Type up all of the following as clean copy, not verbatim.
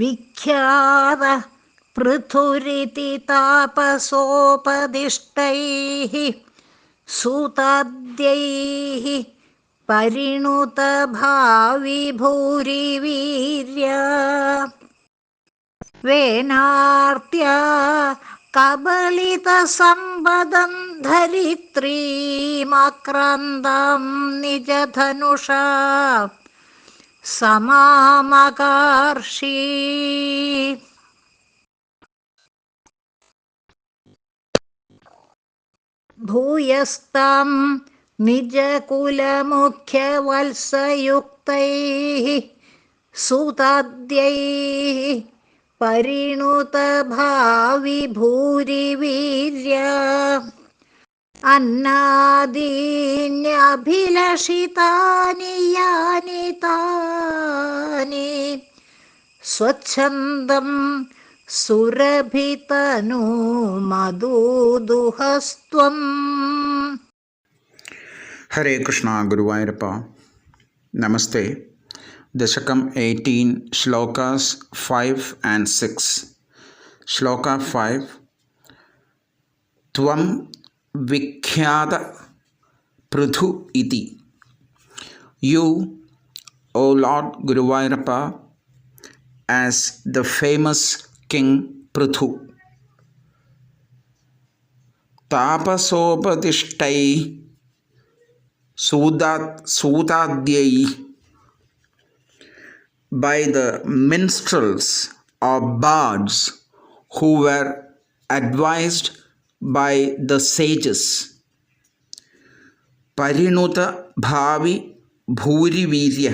വിഖ്യാത പൃഥുരിതി താപസോപദിഷ്ടൈഃ സൂതാദ്യൈഃ പരിണുത ഭാവി ഭൂരിവീര്യ വേനാർത്യ കബളിത സമ്പദം ധരിത്രീമാക്രാന്തം നിജധനുഷാ സമാമകാർഷി. ഭൂയസ്താം നിജകുലമുഖ്യവത്സയുക്തൈഃ സൂതാദ്യൈഃ പരിണുത ഭാവി ഭൂരിവീര്യ അന്നാദീന്യഭിലഷിതാനി യാനി താനി സ്വച്ഛന്ദം സുരഭിതനു മധുദുഹസ്ത്വം. ഹരേ കൃഷ്ണ ഗുരുവായൂരപ്പ. നമസ്തേ. ദശകം 18, ശ്ലോകാസ് 5 and 6. ശ്ലോക 5. ത്വം വിഖ്യാത പൃഥു ഇതി. You, O Lord Guruvayurappa, as the famous King Prithu. Tapasopatishtai Sutadyai, by the minstrels or bards who were advised by the sages. Parinuta bhavi bhurivirya,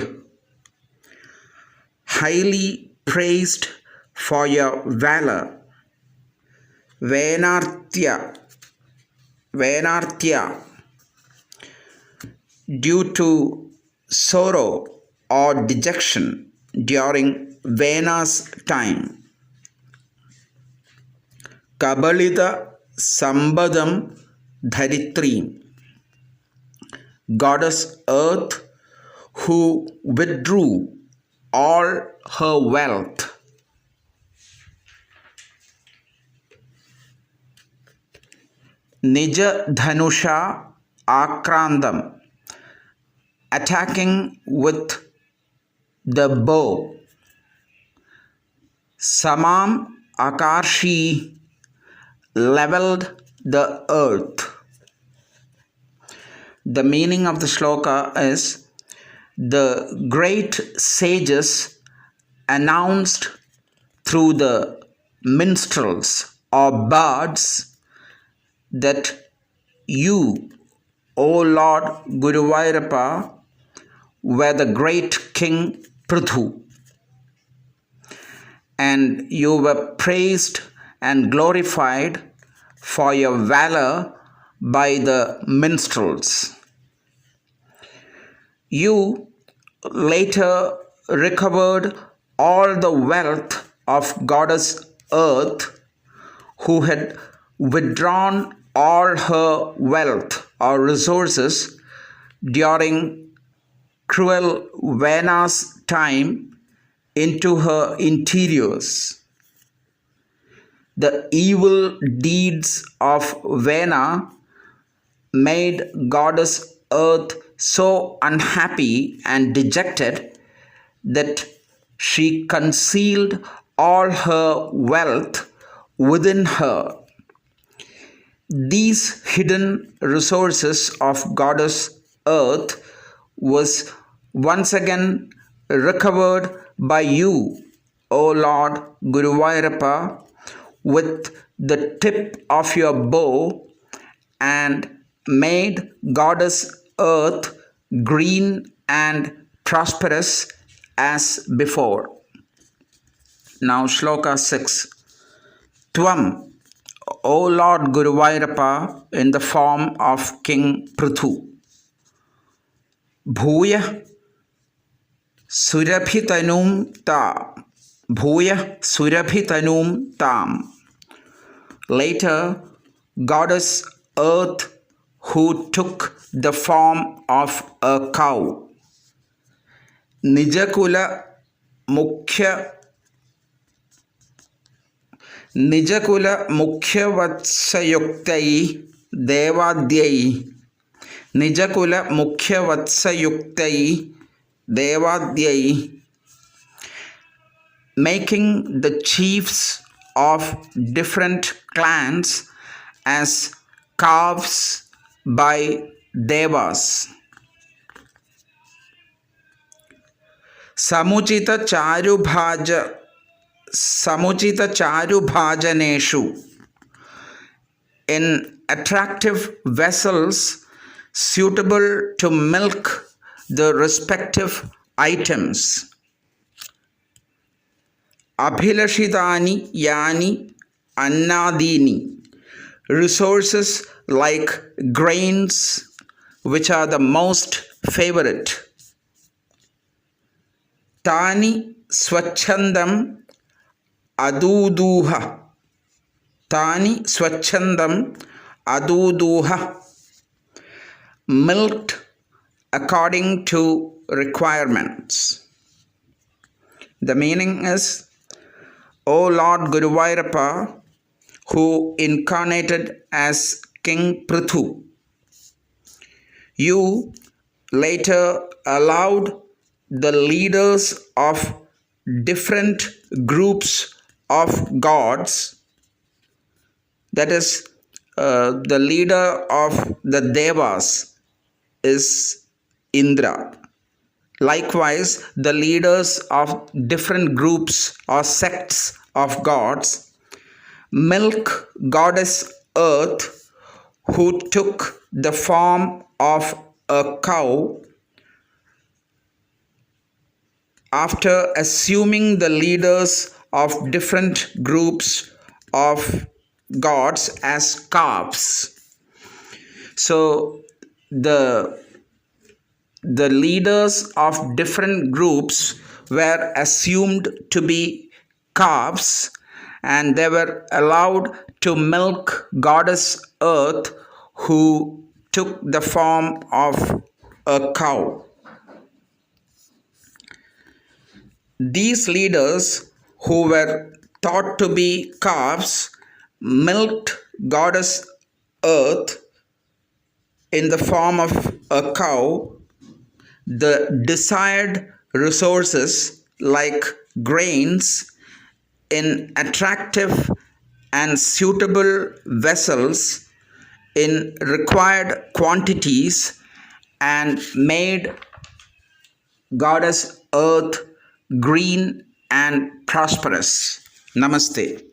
highly praised for your valor. Venartya, due to sorrow or dejection during Vena's time. Kabalita Sambadam Dharitri, goddess Earth, who withdrew all her wealth. Nija Dhanusha Akrandam, attacking with the bow. Samam Akarshi, leveled the earth. The meaning of the shloka is, the great sages announced through the minstrels or bards that you, O Lord Guruvayurappa, were the great King Prithu, and you were praised and glorified for your valor by the minstrels. You later recovered all the wealth of goddess Earth, who had withdrawn all her wealth or resources during cruel Vena's time into her interiors. The evil deeds of Vena made goddess Earth so unhappy and dejected that she concealed all her wealth within her. These hidden resources of goddess Earth was once again recovered by you, O Lord Guruvayurappa, with the tip of your bow, and made goddess Earth green and prosperous as before. Now Shloka 6. Tvam, O Lord Guruvayurappa, in the form of King Prithu. Bhuya Surabhitanum Tam. Later, goddess Earth, who took the form of a cow. Nijakula Mukhya നിജകുല മുഖ്യവത്സയുക്തൈ ദേവാദ്യൈ നിജകുല മുഖ്യവത്സയുക്തൈ ദേവാദ്യൈ making the chiefs of different clans as calves by devas. समुचितचारुभाजनेषु in attractive vessels suitable to milk the respective items. Abhilashitani yani annadini, resources like grains which are the most favorite. Tani swachandam aduduha, tani swachandam aduduha, milked according to requirements. The meaning is, O Lord Guruvayurappa, who incarnated as King Prithu, you later allowed the leaders of different groups of gods, that is, the leader of the Devas is Indra. Likewise, the leaders of different groups or sects of gods milk goddess Earth, who took the form of a cow after assuming the leaders of different groups of gods as calves. So the leaders of different groups were assumed to be calves, and they were allowed to milk goddess Earth, who took the form of a cow. These leaders, who were thought to be calves, milked goddess Earth in the form of a cow. The desired resources like grains in attractive and suitable vessels in required quantities, and made Goddess Earth green and prosperous. Namaste.